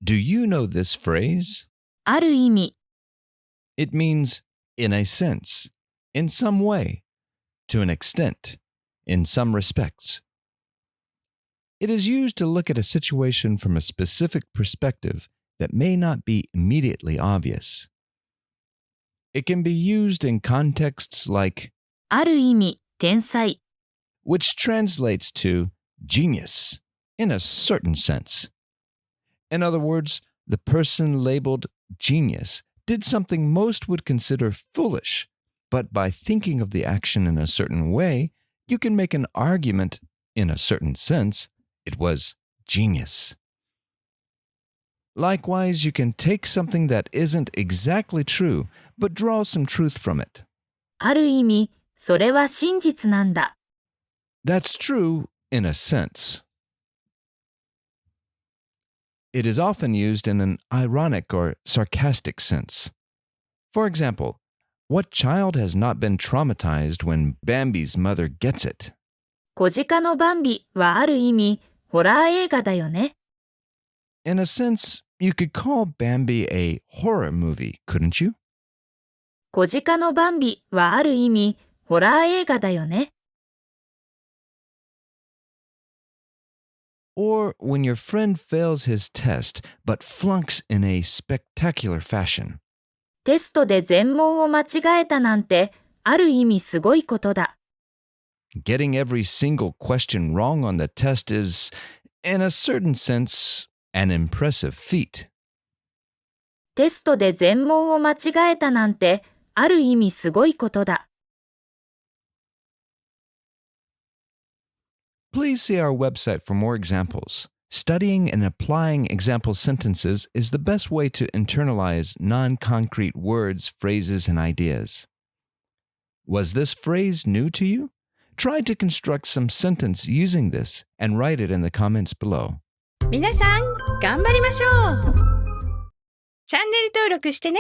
Do you know this phrase? ある意味、 It means in a sense, in some way, to an extent, in some respects. It is used to look at a situation from a specific perspective that may not be immediately obvious. It can be used in contexts like, ある意味、天才、 which translates to genius in a certain sense. In other words, the person labeled genius did something most would consider foolish, but by thinking of the action in a certain way, you can make an argument, in a certain sense, it was genius. Likewise, you can take something that isn't exactly true, but draw some truth from it. ある意味、それは真実なんだ。That's true in a sense. It is often used in an ironic or sarcastic sense. For example, what child has not been traumatized when Bambi's mother gets it? 小鹿のバンビはある意味、ホラー映画だよね。In a sense, you could call Bambi a horror movie, couldn't you? 小鹿のバンビはある意味、ホラー映画だよね。Or when your friend fails his test but flunks in a spectacular fashion. テストで全問を間違えたなんて、ある意味すごいことだ。Getting every single question wrong on the test is, in a certain sense, an impressive feat. テストで全問を間違えたなんて、ある意味すごいことだ。Please see our website for more examples. Studying and applying example sentences is the best way to internalize non-concrete words, phrases, and ideas. Was this phrase new to you? Try to construct some sentence using this and write it in the comments below. 皆さん、頑張りましょう。チャンネル登録してね。